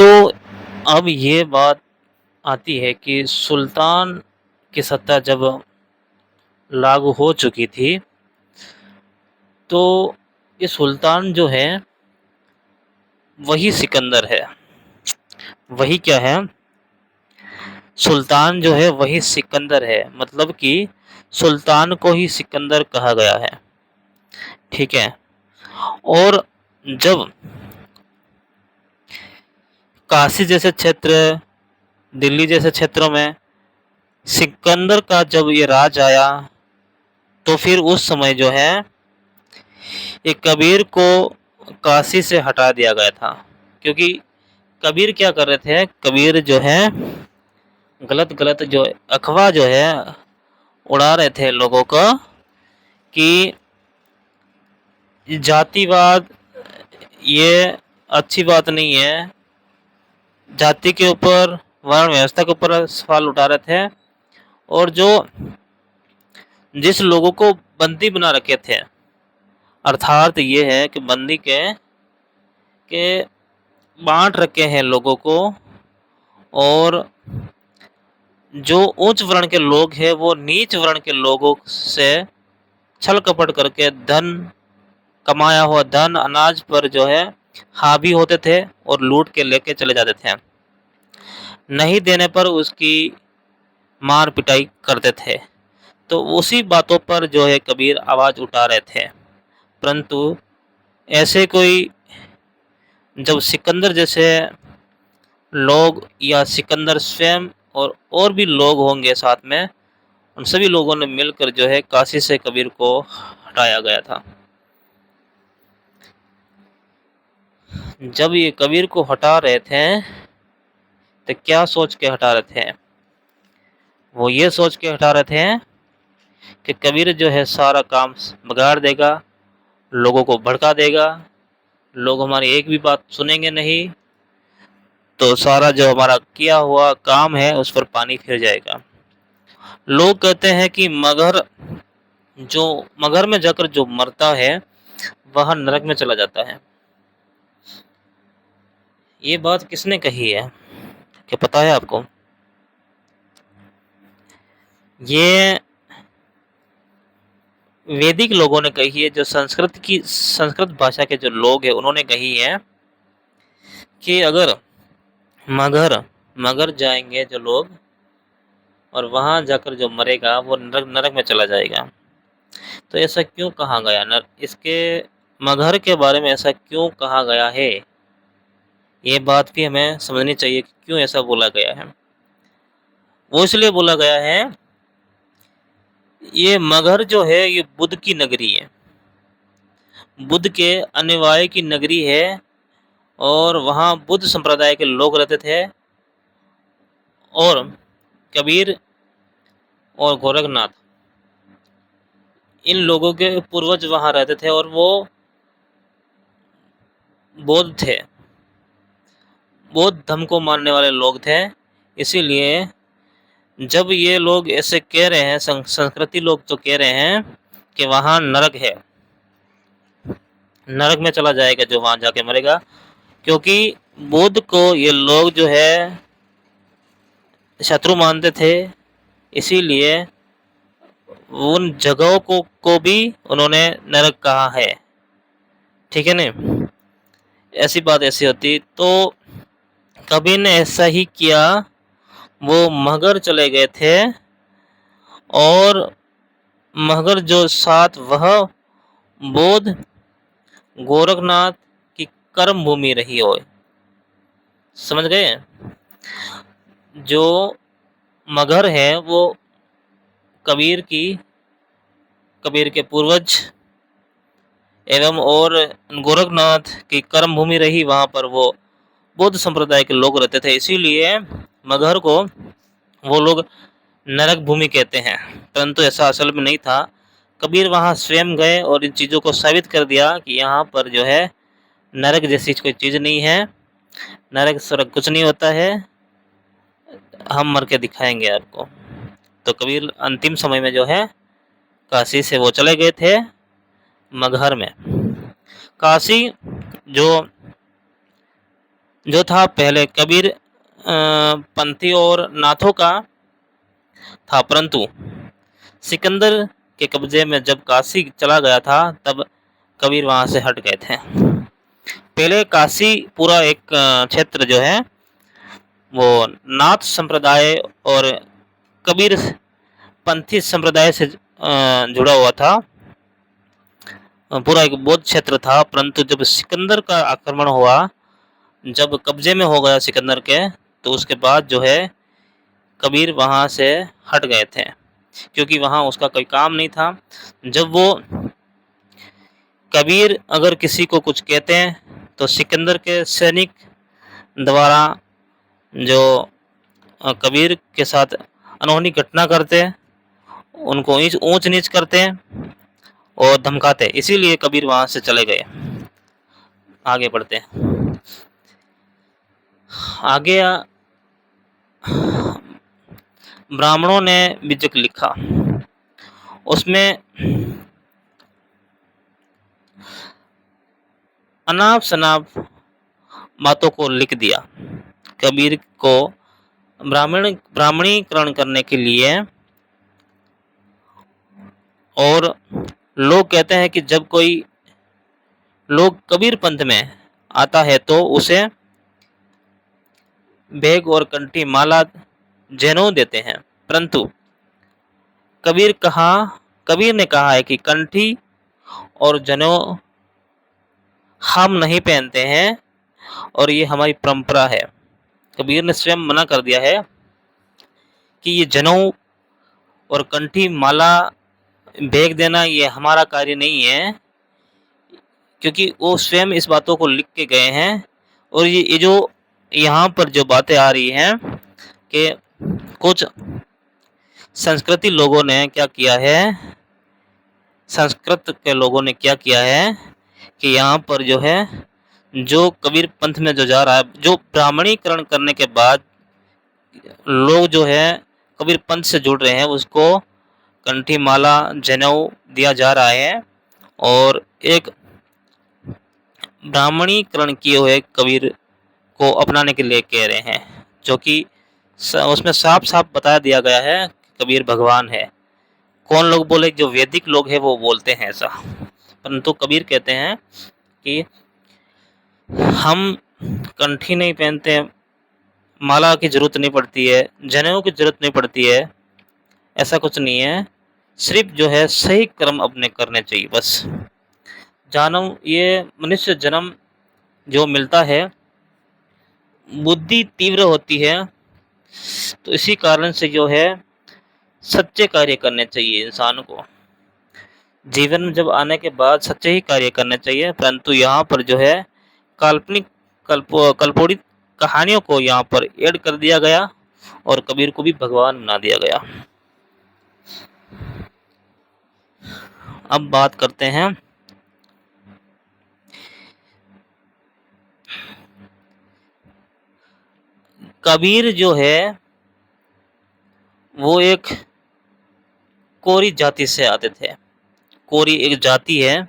तो अब ये बात आती है कि सुल्तान की सत्ता जब लागू हो चुकी थी, तो ये सुल्तान जो है वही सिकंदर है। वही क्या है? सुल्तान जो है वही सिकंदर है, मतलब कि सुल्तान को ही सिकंदर कहा गया है। ठीक है। और जब काशी जैसे क्षेत्र, दिल्ली जैसे क्षेत्रों में सिकंदर का जब ये राज आया, तो फिर उस समय जो है ये कबीर को काशी से हटा दिया गया था। क्योंकि कबीर क्या कर रहे थे? कबीर जो है गलत गलत जो अफवाह जो है उड़ा रहे थे लोगों को कि जातिवाद ये अच्छी बात नहीं है। जाति के ऊपर, वर्ण व्यवस्था के ऊपर सवाल उठा रहे थे। और जो जिस लोगों को बंदी बना रखे थे, अर्थात ये है कि बंदी के बांट रखे हैं लोगों को, और जो उच्च वर्ण के लोग हैं वो नीच वर्ण के लोगों से छल कपट करके धन, कमाया हुआ धन, अनाज पर जो है हावी होते थे और लूट के लेके चले जाते थे। नहीं देने पर उसकी मार पिटाई करते थे। तो उसी बातों पर जो है कबीर आवाज़ उठा रहे थे। परंतु ऐसे कोई, जब सिकंदर जैसे लोग या सिकंदर स्वयं और भी लोग होंगे साथ में, उन सभी लोगों ने मिलकर जो है काशी से कबीर को हटाया गया था। जब ये कबीर को हटा रहे थे तो क्या सोच के हटा रहे थे? वो ये सोच के हटा रहे थे कि कबीर जो है सारा काम बिगाड़ देगा, लोगों को भड़का देगा, लोग हमारी एक भी बात सुनेंगे नहीं, तो सारा जो हमारा किया हुआ काम है उस पर पानी फिर जाएगा। लोग कहते हैं कि मगर में जाकर जो मरता है वह नरक में चला जाता है। ये बात किसने कही है? क्या पता है आपको? ये वैदिक लोगों ने कही है, जो संस्कृत भाषा के जो लोग हैं उन्होंने कही है कि अगर मगर मगर जाएंगे जो लोग और वहां जाकर जो मरेगा वो नरक में चला जाएगा। तो ऐसा क्यों कहा गया? इसके मगर के बारे में ऐसा क्यों कहा गया है? ये बात भी हमें समझनी चाहिए कि क्यों ऐसा बोला गया है। वो इसलिए बोला गया है, ये मगहर जो है ये बुद्ध की नगरी है, बुद्ध के अनुयायी की नगरी है, और वहाँ बुद्ध संप्रदाय के लोग रहते थे। और कबीर और गोरखनाथ, इन लोगों के पूर्वज वहाँ रहते थे और वो बौद्ध थे, बौद्ध धर्म को मानने वाले लोग थे। इसीलिए जब ये लोग ऐसे कह रहे हैं, संस्कृति लोग तो कह रहे हैं कि वहाँ नरक है, नरक में चला जाएगा जो वहाँ जाके मरेगा, क्योंकि बुद्ध को ये लोग जो है शत्रु मानते थे। इसीलिए उन जगहों को भी उन्होंने नरक कहा है। ठीक है ना? ऐसी बात ऐसी होती तो कबीर ने ऐसा ही किया। वो मगहर चले गए थे, और मगहर जो साथ वह बौद्ध गोरखनाथ की कर्म भूमि रही हो। समझ गए? जो मगहर है वो कबीर के पूर्वज एवं और गोरखनाथ की कर्म भूमि रही, वहाँ पर वो बौद्ध संप्रदाय के लोग रहते थे। इसीलिए मगहर को वो लोग नरक भूमि कहते हैं, परंतु ऐसा असल में नहीं था। कबीर वहाँ स्वयं गए और इन चीज़ों को साबित कर दिया कि यहाँ पर जो है नरक जैसी कोई चीज़ नहीं है, नरक स्वर्ग कुछ नहीं होता है, हम मर के दिखाएंगे आपको। तो कबीर अंतिम समय में जो है काशी से वो चले गए थे मगहर में। काशी जो जो था पहले कबीर पंथी और नाथों का था, परंतु सिकंदर के कब्जे में जब काशी चला गया था तब कबीर वहां से हट गए थे। पहले काशी पूरा एक क्षेत्र जो है वो नाथ संप्रदाय और कबीर पंथी संप्रदाय से जुड़ा हुआ था, पूरा एक बौद्ध क्षेत्र था। परंतु जब सिकंदर का आक्रमण हुआ, जब कब्जे में हो गया सिकंदर के, तो उसके बाद जो है कबीर वहां से हट गए थे, क्योंकि वहां उसका कोई काम नहीं था। जब वो कबीर अगर किसी को कुछ कहते हैं तो सिकंदर के सैनिक द्वारा जो कबीर के साथ अनहोनी घटना करते, उनको ऊंच नीच करते और धमकाते, इसीलिए कबीर वहां से चले गए। आगे बढ़ते हैं। आगे ब्राह्मणों ने बीजक लिखा, उसमें अनाप शनाप बातों को लिख दिया। कबीर को ब्राह्मणीकरण करने के लिए, और लोग कहते हैं कि जब कोई लोग कबीर पंथ में आता है तो उसे बैग और कंठी माला जनेऊ देते हैं, परंतु कबीर ने कहा है कि कंठी और जनेऊ हम नहीं पहनते हैं और ये हमारी परंपरा है। कबीर ने स्वयं मना कर दिया है कि ये जनेऊ और कंठी माला बैग देना ये हमारा कार्य नहीं है, क्योंकि वो स्वयं इस बातों को लिख के गए हैं। और ये जो यहाँ पर जो बातें आ रही हैं कि कुछ संस्कृति लोगों ने क्या किया है, संस्कृत के लोगों ने क्या किया है कि यहाँ पर जो है जो कबीर पंथ में जो जा रहा है, जो ब्राह्मणीकरण करने के बाद लोग जो है कबीर पंथ से जुड़ रहे हैं, उसको कंठी माला जनेऊ दिया जा रहा है और एक ब्राह्मणीकरण किए हुए कबीर को अपनाने के लिए कह रहे हैं, जो कि उसमें साफ साफ बता दिया गया है कबीर भगवान है। कौन लोग बोले? जो वैदिक लोग हैं वो बोलते हैं ऐसा, परंतु कबीर कहते हैं कि हम कंठी नहीं पहनते, माला की जरूरत नहीं पड़ती है, जनेऊ की जरूरत नहीं पड़ती है, ऐसा कुछ नहीं है। सिर्फ जो है सही कर्म अपने करने चाहिए बस। जानव ये मनुष्य जन्म जो मिलता है, बुद्धि तीव्र होती है, तो इसी कारण से जो है सच्चे कार्य करने चाहिए इंसान को। जीवन में जब आने के बाद सच्चे ही कार्य करने चाहिए, परंतु यहाँ पर जो है काल्पनिक कल्पोड़ित कहानियों को यहाँ पर ऐड कर दिया गया और कबीर को भी भगवान बना दिया गया। अब बात करते हैं कबीर जो है वो एक कोरी जाति से आते थे। कोरी एक जाति है,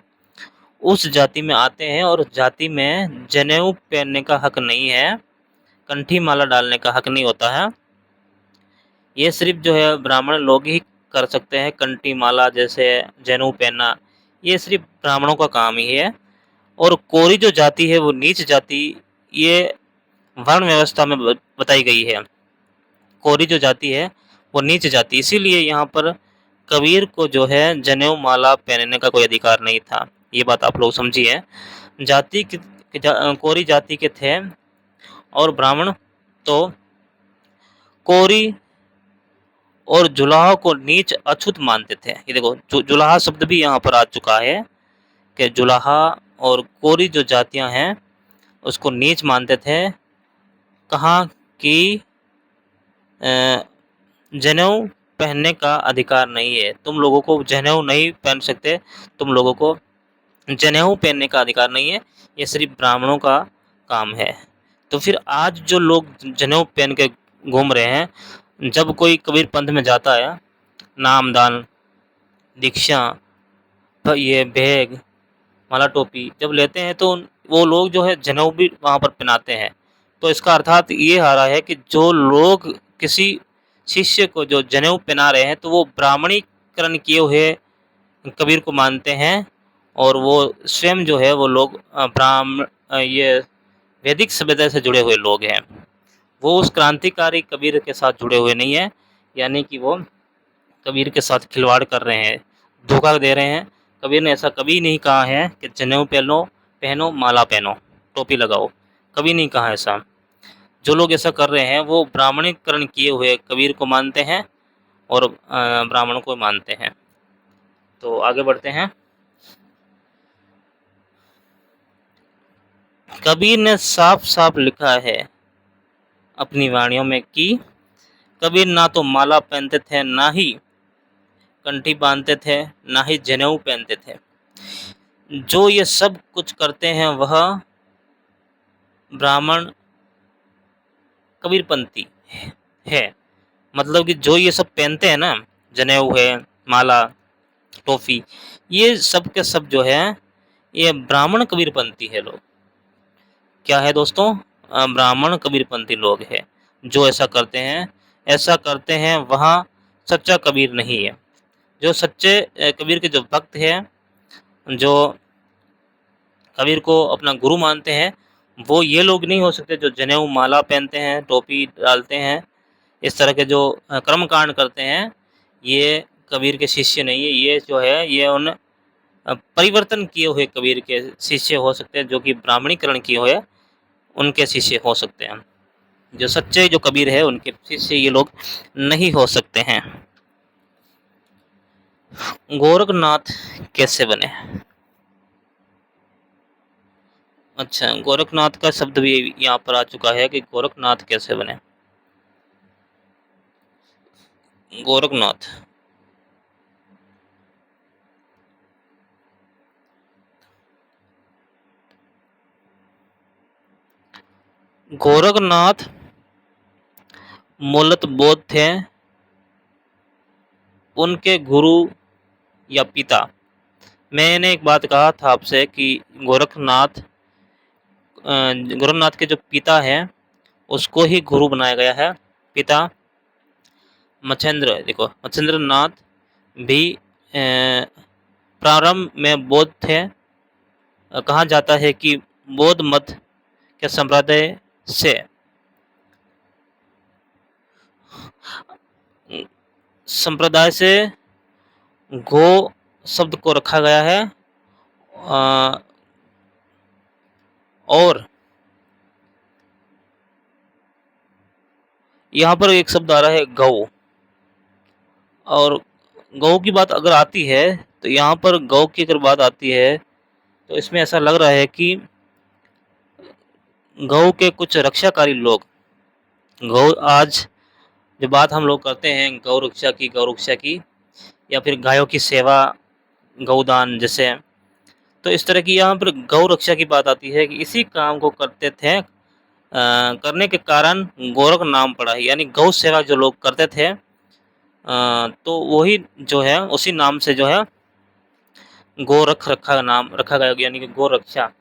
उस जाति में आते हैं और जाति में जनेऊ पहनने का हक नहीं है, कंठी माला डालने का हक नहीं होता है। ये सिर्फ जो है ब्राह्मण लोग ही कर सकते हैं। कंठी माला जैसे जनेऊ पहनना ये सिर्फ ब्राह्मणों का काम ही है। और कोरी जो जाति है वो नीच जाति, ये वर्ण व्यवस्था में बताई गई है। कोरी जो जाति है वो नीच जाति, इसीलिए यहाँ पर कबीर को जो है जनेऊ माला पहनने का कोई अधिकार नहीं था। ये बात आप लोग समझिए। जाति कोरी जाति के थे और ब्राह्मण तो कोरी और जुलाहा को नीच अछूत मानते थे। ये देखो जुलाहा शब्द भी यहाँ पर आ चुका है कि जुलाहा और कोरी जो जातियाँ हैं उसको नीच मानते थे। कहाँ कि जनेऊ पहनने का अधिकार नहीं है, तुम लोगों को जनेऊ नहीं पहन सकते, तुम लोगों को जनेऊ पहनने का अधिकार नहीं है, ये सिर्फ ब्राह्मणों का काम है। तो फिर आज जो लोग जनेऊ पहन के घूम रहे हैं, जब कोई कबीर पंथ में जाता है, नामदान दीक्षा ये बैग माला टोपी जब लेते हैं तो वो लोग जो है जनेऊ भी वहाँ पर पहनाते हैं, तो इसका अर्थात ये आ रहा है कि जो लोग किसी शिष्य को जो जनेऊ पहना रहे हैं तो वो ब्राह्मणीकरण किए हुए कबीर को मानते हैं, और वो स्वयं जो है वो लोग ये वैदिक सभ्यता से जुड़े हुए लोग हैं। वो उस क्रांतिकारी कबीर के साथ जुड़े हुए नहीं हैं, यानी कि वो कबीर के साथ खिलवाड़ कर रहे हैं, धोखा दे रहे हैं। कबीर ने ऐसा कभी नहीं कहा है कि जनेऊ पहनो, माला पहनो, टोपी लगाओ, कभी नहीं कहा ऐसा। जो लोग ऐसा कर रहे हैं वो ब्राह्मणीकरण किए हुए कबीर को मानते हैं और ब्राह्मणों को मानते हैं। तो आगे बढ़ते हैं। कबीर ने साफ साफ लिखा है अपनी वाणियों में कि कबीर ना तो माला पहनते थे, ना ही कंठी बांधते थे, ना ही जनेऊ पहनते थे। जो ये सब कुछ करते हैं वह ब्राह्मण कबीरपंथी है। मतलब कि जो ये सब पहनते हैं ना, जनेऊ है, माला, टोपी, ये सब के सब जो है ये ब्राह्मण कबीरपंथी है लोग। क्या है दोस्तों? ब्राह्मण कबीरपंथी लोग हैं जो ऐसा करते हैं। ऐसा करते हैं वहाँ सच्चा कबीर नहीं है। जो सच्चे कबीर के जो भक्त हैं, जो कबीर को अपना गुरु मानते हैं, वो ये लोग नहीं हो सकते जो जनेऊ माला पहनते हैं, टोपी डालते हैं, इस तरह के जो कर्मकांड करते हैं। ये कबीर के शिष्य नहीं है। ये जो है ये उन परिवर्तन किए हुए कबीर के शिष्य हो सकते हैं, जो कि ब्राह्मणीकरण किए हुए उनके शिष्य हो सकते हैं। जो सच्चे जो कबीर है उनके शिष्य ये लोग नहीं हो सकते हैं। गोरखनाथ कैसे बने? अच्छा, गोरखनाथ का शब्द भी यहाँ पर आ चुका है कि गोरखनाथ कैसे बने। गोरखनाथ, गोरखनाथ मूलतः बौद्ध थे। उनके गुरु या पिता, मैंने एक बात कहा था आपसे कि गोरखनाथ के जो पिता हैं उसको ही गुरु बनाया गया है। पिता मच्छेंद्र, देखो मच्छेंद्र नाथ भी प्रारंभ में बौद्ध थे। कहा जाता है कि बौद्ध मत के संप्रदाय से गो शब्द को रखा गया है, और यहाँ पर एक शब्द आ रहा है गौ, और गौ की बात अगर आती है तो यहाँ पर गौ की अगर बात आती है तो इसमें ऐसा लग रहा है कि गौ के कुछ रक्षाकारी लोग, गौ आज जो बात हम लोग करते हैं गौ रक्षा की या फिर गायों की सेवा, गौदान जैसे, तो इस तरह की यहाँ पर गौ रक्षा की बात आती है कि इसी काम को करते थे, करने के कारण गोरख नाम पड़ा है। यानी गौ सेवा जो लोग करते थे, तो वही जो है उसी नाम से जो है गोरख नाम रखा गया, यानी कि गौ रक्षा।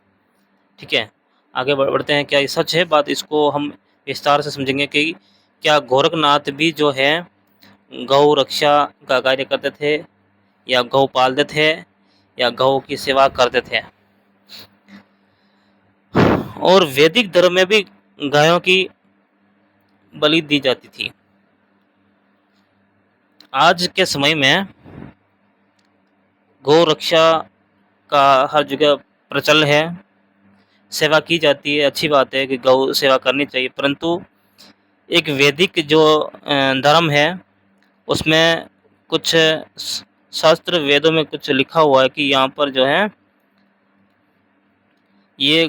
ठीक है, आगे बढ़ते हैं। क्या ये सच है बात? इसको हम विस्तार से समझेंगे कि क्या गोरखनाथ भी जो है गौ रक्षा का कार्य करते थे, या गौ पालते थे, या गौ की सेवा करते थे। और वैदिक धर्म में भी गायों की बलि दी जाती थी। आज के समय में गौ रक्षा का हर जगह प्रचलन है, सेवा की जाती है, अच्छी बात है कि गौ सेवा करनी चाहिए, परंतु एक वैदिक जो धर्म है उसमें कुछ शास्त्र वेदों में कुछ लिखा हुआ है कि यहाँ पर जो है ये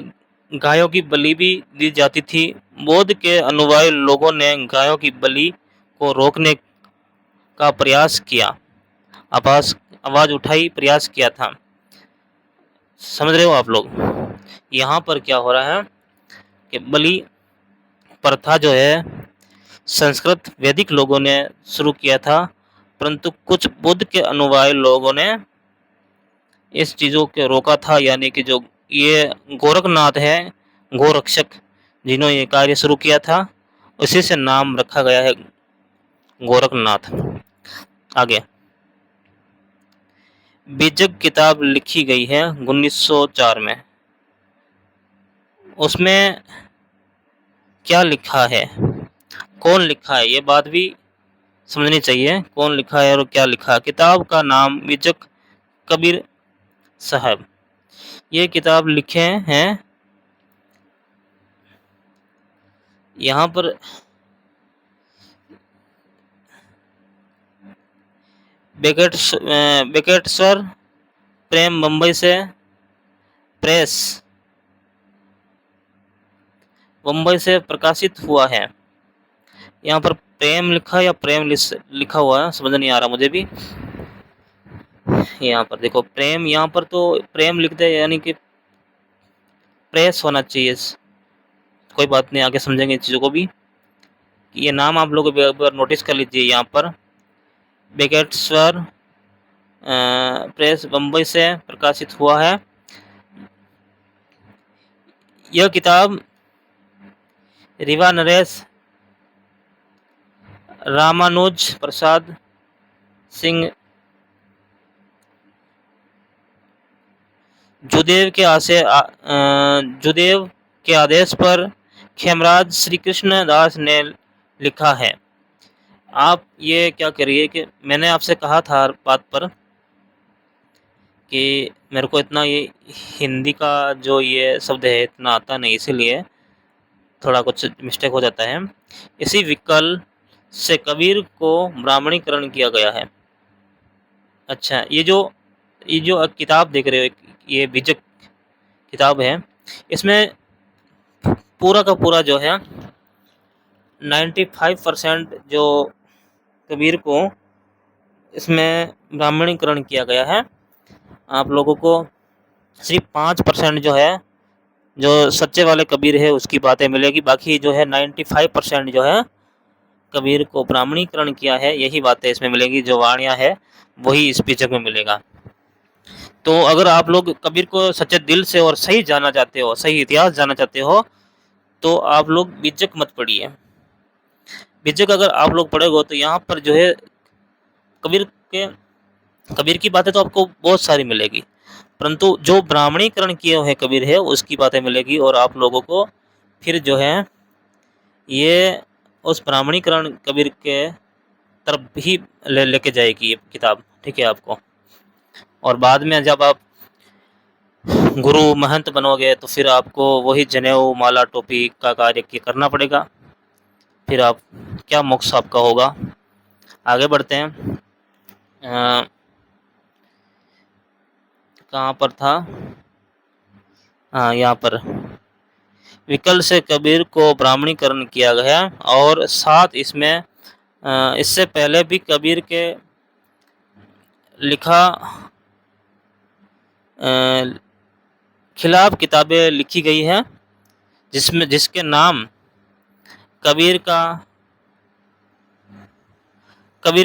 गायों की बलि भी दी जाती थी। बौद्ध के अनुयायी लोगों ने गायों की बलि को रोकने का प्रयास किया, आवाज उठाई, प्रयास किया था। समझ रहे हो आप लोग? यहाँ पर क्या हो रहा है कि बलि प्रथा जो है संस्कृत वैदिक लोगों ने शुरू किया था, परंतु कुछ बुद्ध के अनुयायी लोगों ने इस चीज़ों को रोका था। यानी कि जो ये गोरखनाथ है, गोरक्षक, जिन्होंने ये कार्य शुरू किया था, उसी से नाम रखा गया है गोरखनाथ। आगे, बीजक किताब लिखी गई है 1904 में। उसमें क्या लिखा है, कौन लिखा है, ये बात भी समझनी चाहिए। कौन लिखा है और क्या लिखा है। किताब का नाम बीजक कबीर साहब। ये किताब लिखे हैं यहाँ पर बेकेटस्वर प्रेम, मुंबई से प्रेस, मुंबई से प्रकाशित हुआ है। यहाँ पर प्रेम लिखा या प्रेम लिखा हुआ है, समझ नहीं आ रहा मुझे भी। यहाँ पर देखो प्रेम, यहाँ पर तो प्रेम लिख दे, यानी कि प्रेस होना चाहिए। कोई बात नहीं, आगे समझेंगे इन चीज़ों को भी। ये नाम आप लोग नोटिस कर लीजिए। यहाँ पर बेकेटस्वर प्रेस, बम्बई से प्रकाशित हुआ है। यह किताब रीवा नरेश रामानुज प्रसाद सिंह जुदेव के आदेश पर खेमराज श्री कृष्ण दास ने लिखा है। आप ये क्या करिए कि मैंने आपसे कहा था बात पर कि मेरे को इतना ये हिंदी का जो ये शब्द है इतना आता नहीं, इसीलिए थोड़ा कुछ मिस्टेक हो जाता है। इसी विकल्प से कबीर को ब्राह्मणीकरण किया गया है। अच्छा, ये जो किताब देख रहे हो, ये बीजक किताब है, इसमें पूरा का पूरा जो है 95% जो कबीर को इसमें ब्राह्मणीकरण किया गया है। आप लोगों को सिर्फ 5% जो है, जो सच्चे वाले कबीर है उसकी बातें मिलेगी। बाकी जो है 95% जो है कबीर को ब्राह्मणीकरण किया है, यही बातें इसमें मिलेगी। जो वाणियाँ है वही इस बीजक में मिलेगा। तो अगर आप लोग कबीर को सच्चे दिल से और सही जानना चाहते हो, सही इतिहास जानना चाहते हो, तो आप लोग बीजक मत पढ़िए। बीजक अगर आप लोग पढ़ोगे तो यहाँ पर जो है कबीर की बातें तो आपको बहुत सारी मिलेगी, परंतु जो ब्राह्मणीकरण किए हुए कबीर है उसकी बातें मिलेगी। और आप लोगों को फिर जो है ये उस ब्राह्मणीकरण कबीर के तरफ ही लेके जाएगी ये किताब, ठीक है आपको। और बाद में जब आप गुरु महंत बनोगे तो फिर आपको वही जनेऊ माला टोपी का कार्य करना पड़ेगा। फिर आप क्या मोक्ष आपका होगा। आगे बढ़ते हैं। कहाँ पर था, हाँ यहाँ पर विकल्प से कबीर को ब्राह्मणीकरण किया गया। और साथ इसमें इससे पहले भी कबीर के लिखा खिलाफ किताबें लिखी गई हैं, जिसके नाम कबीर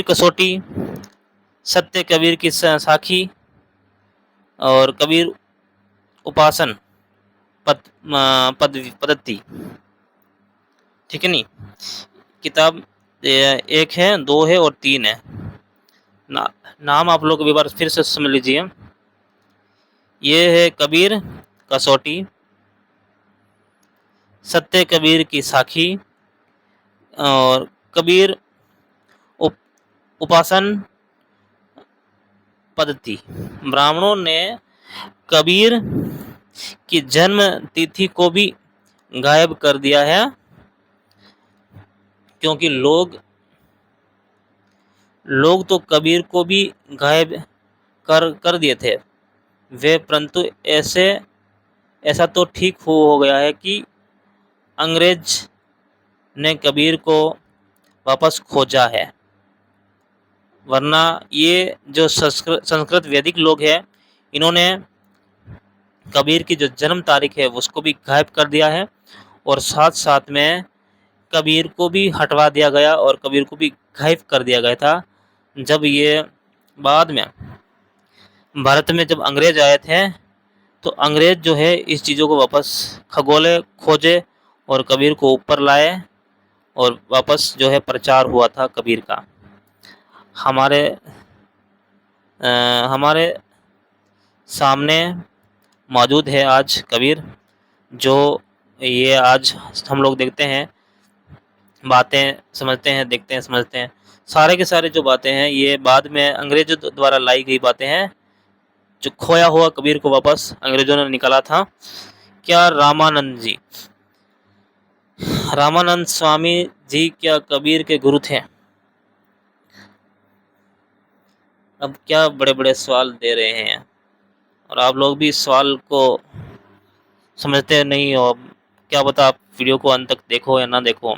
कसौटी, सत्य कबीर की साखी और कबीर उपासन पद्धति, ठीक है। नहीं, किताब 1 है, 2 है और 3 है। नाम आप लोग एक बार फिर से समझ लीजिए। ये है कबीर कसौटी, सत्य कबीर की साखी और कबीर उपासन पद्धति। ब्राह्मणों ने कबीर की जन्म तिथि को भी गायब कर दिया है, क्योंकि लोग तो कबीर को भी गायब कर दिए थे वे, परंतु ऐसा तो ठीक हो गया है कि अंग्रेज ने कबीर को वापस खोजा है। वरना ये जो संस्कृत वैदिक लोग हैं, इन्होंने कबीर की जो जन्म तारीख है उसको भी गायब कर दिया है, और साथ साथ में कबीर को भी हटवा दिया गया और कबीर को भी गायब कर दिया गया था। जब ये बाद में भारत में जब अंग्रेज आए थे, तो अंग्रेज जो है इस चीज़ों को वापस खगोले, खोजे और कबीर को ऊपर लाए और वापस जो है प्रचार हुआ था कबीर का। हमारे हमारे सामने मौजूद है आज कबीर, जो ये आज हम लोग देखते हैं, बातें समझते हैं, देखते हैं, समझते हैं। सारे के सारे जो बातें हैं ये बाद में अंग्रेजों द्वारा लाई गई बातें हैं। जो खोया हुआ कबीर को वापस अंग्रेजों ने निकाला था। क्या रामानंद जी, रामानंद स्वामी जी क्या कबीर के गुरु थे? अब क्या बड़े बड़े सवाल दे रहे हैं और आप लोग भी इस सवाल को समझते नहीं हो। क्या पता आप वीडियो को अंत तक देखो या ना देखो।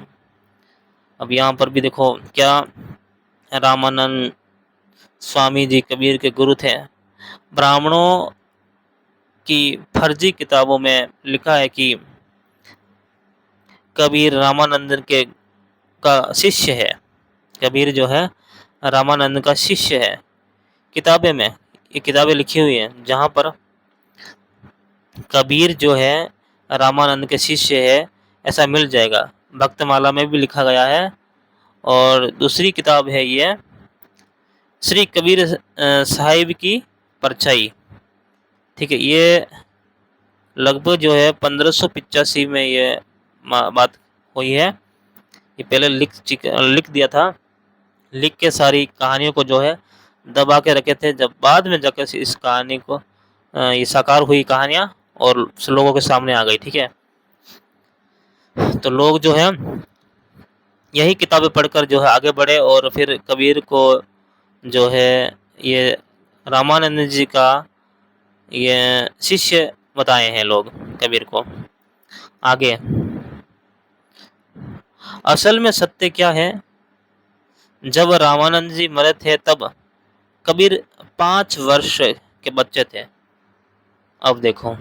अब यहाँ पर भी देखो, क्या रामानंद स्वामी जी कबीर के गुरु थे? ब्राह्मणों की फर्जी किताबों में लिखा है कि कबीर रामानंद के का शिष्य है। कबीर जो है रामानंद का शिष्य है। किताबें में ये किताबें लिखी हुई हैं जहाँ पर कबीर जो है रामानंद के शिष्य है, ऐसा मिल जाएगा। भक्तमाला में भी लिखा गया है। और दूसरी किताब है ये श्री कबीर साहिब की परछाई। ठीक है, ये लगभग जो है 1585 में ये बात हुई है। ये पहले लिख दिया था, लिख के सारी कहानियों को जो है दबा के रखे थे। जब बाद में जाकर इस कहानी को ये साकार हुई कहानियाँ और लोगों के सामने आ गई। ठीक है, तो लोग जो है यही किताबें पढ़कर जो है आगे बढ़े और फिर कबीर को जो है ये रामानंद जी का ये शिष्य बताए हैं लोग कबीर को। आगे असल में सत्य क्या है? जब रामानंद जी मरे थे तब कबीर 5 वर्ष के बच्चे थे। अब देखो,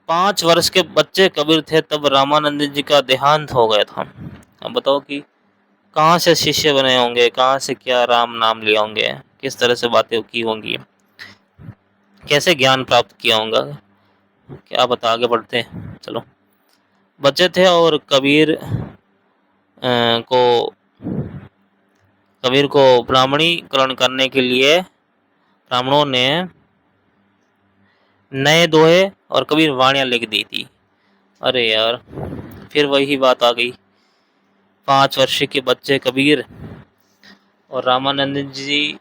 5 वर्ष के बच्चे कबीर थे तब रामानंद जी का देहांत हो गया था। अब बताओ कि कहाँ से शिष्य बने होंगे, कहाँ से क्या राम नाम लिए होंगे, किस तरह से बातें की होंगी, कैसे ज्ञान प्राप्त किया होगा, क्या बता। आगे बढ़ते हैं, चलो। बच्चे थे और कबीर को ब्राह्मणीकरण करने के लिए ब्राह्मणों ने नए दोहे और कबीर वाणियाँ लिख दी थी। अरे यार, फिर वही बात आ गई। 5 वर्ष के बच्चे कबीर और रामानंद जी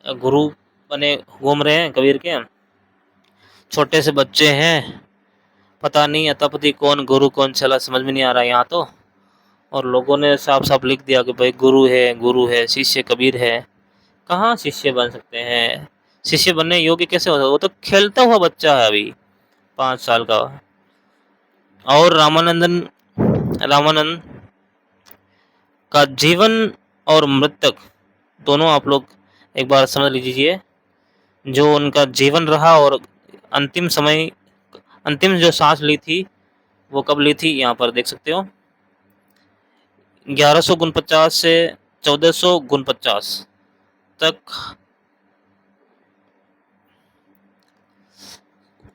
गुरु बने घूम रहे हैं कबीर के। छोटे से बच्चे हैं, पता नहीं अतापति कौन गुरु कौन चला, समझ में नहीं आ रहा यहाँ तो। और लोगों ने साफ साफ लिख दिया कि भाई गुरु है, शिष्य कबीर है। कहाँ शिष्य बन सकते हैं? शिष्य बनने योग्य कैसे होता है? वो तो खेलता हुआ बच्चा है अभी, 5 साल का। और रामानंद का जीवन और मृतक दोनों आप लोग एक बार समझ लीजिए। जो उनका जीवन रहा और अंतिम जो सांस ली थी वो कब ली थी, यहाँ पर देख सकते हो। 1149 से 1449 तक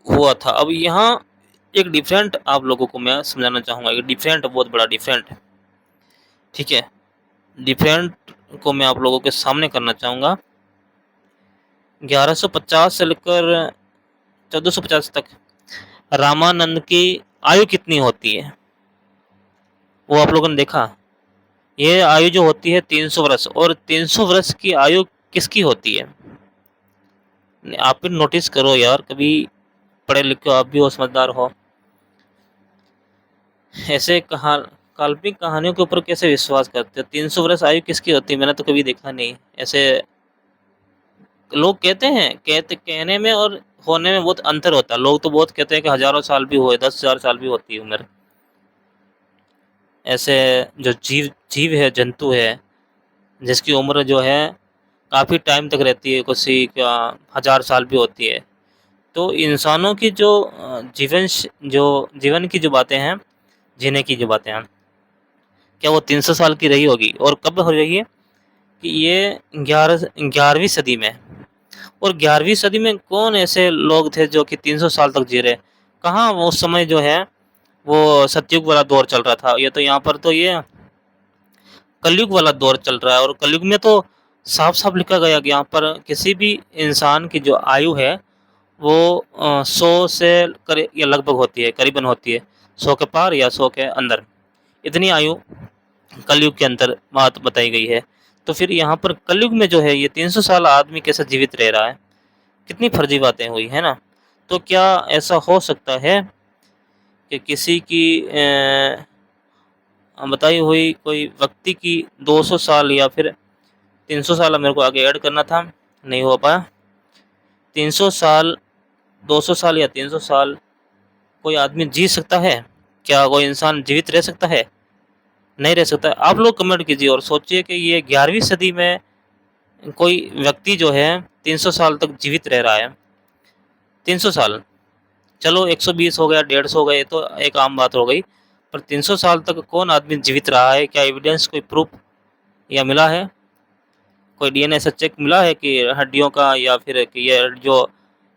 हुआ था। अब यहाँ एक डिफरेंट आप लोगों को मैं समझाना चाहूँगा, एक डिफरेंट, बहुत बड़ा डिफरेंट। ठीक है, डिफरेंट को मैं आप लोगों के सामने करना चाहूँगा। 1150 से लेकर 1450 तक रामानंद की आयु कितनी होती है वो आप लोगों ने देखा? ये आयु जो होती है 300 वर्ष। और 300 वर्ष की आयु किसकी होती है? आप भी नोटिस करो यार, कभी पढ़े लिखे आप भी हो, समझदार हो। ऐसे काल्पनिक कहानियों के ऊपर कैसे विश्वास करते हो? 300 वर्ष आयु किसकी होती है? मैंने तो कभी देखा नहीं। ऐसे लोग कहते हैं, कहने में और होने में बहुत अंतर होता है। लोग तो बहुत कहते हैं कि हजारों साल भी हुए, 10,000 साल भी होती है उम्र। ऐसे जो जीव है, जंतु है, जिसकी उम्र जो है काफ़ी टाइम तक रहती है, किसी का 1000 साल भी होती है। तो इंसानों की जो जीवन की जो बातें हैं, जीने की जो बातें हैं, क्या वो 300 साल की रही होगी? और कब हो रही है कि ये 11वीं सदी में। और 11वीं सदी में कौन ऐसे लोग थे जो कि 300 साल तक जी रहे? कहाँ वो समय जो है वो सतयुग वाला दौर चल रहा था। ये तो यहाँ पर तो ये कलयुग वाला दौर चल रहा है, और कलयुग में तो साफ-साफ लिखा गया कि यहाँ पर किसी भी इंसान की जो आयु है वो 100 से करी या लगभग होती है, करीबन होती है। 100 के पार या 100 के अंदर। इतनी आयु कलयुग के अंदर बात बताई गई है। तो फिर यहाँ पर कलयुग में जो है ये 300 साल आदमी कैसे जीवित रह रहा है? कितनी फर्जी बातें हुई, है ना? तो क्या ऐसा हो सकता है कि किसी की बताई हुई कोई व्यक्ति की 200 साल या फिर 300 साल मेरे को आगे ऐड करना था, नहीं हो पाया। 300 साल, 200 साल या 300 साल कोई आदमी जी सकता है? क्या कोई इंसान जीवित रह सकता है? नहीं रह सकता। आप लोग कमेंट कीजिए और सोचिए कि ये 11वीं सदी में कोई व्यक्ति जो है 300 साल तक जीवित रह रहा है। 300 साल, चलो 120 हो गया, 150 हो गए तो एक आम बात हो गई, पर 300 साल तक कौन आदमी जीवित रहा है? क्या एविडेंस, कोई प्रूफ या मिला है? कोई डीएनए से चेक मिला है कि हड्डियों का, या फिर कि ये जो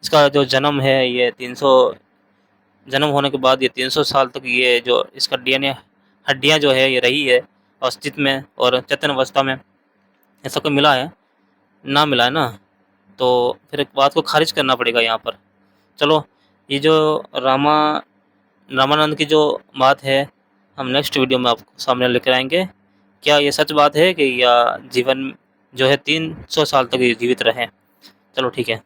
इसका जो जन्म है ये 300 जन्म होने के बाद ये 300 साल तक ये जो इसका डीएनए हड्डियाँ जो है ये रही है अस्तित्व में और चेतन अवस्था में, ऐसा कोई मिला है? ना मिला है ना, तो फिर एक बात को खारिज करना पड़ेगा यहाँ पर। चलो, ये जो रामानंद की जो बात है हम नेक्स्ट वीडियो में आपको सामने लेकर आएंगे। क्या ये सच बात है कि या जीवन जो है 300 साल तक ये जीवित रहे? चलो ठीक है।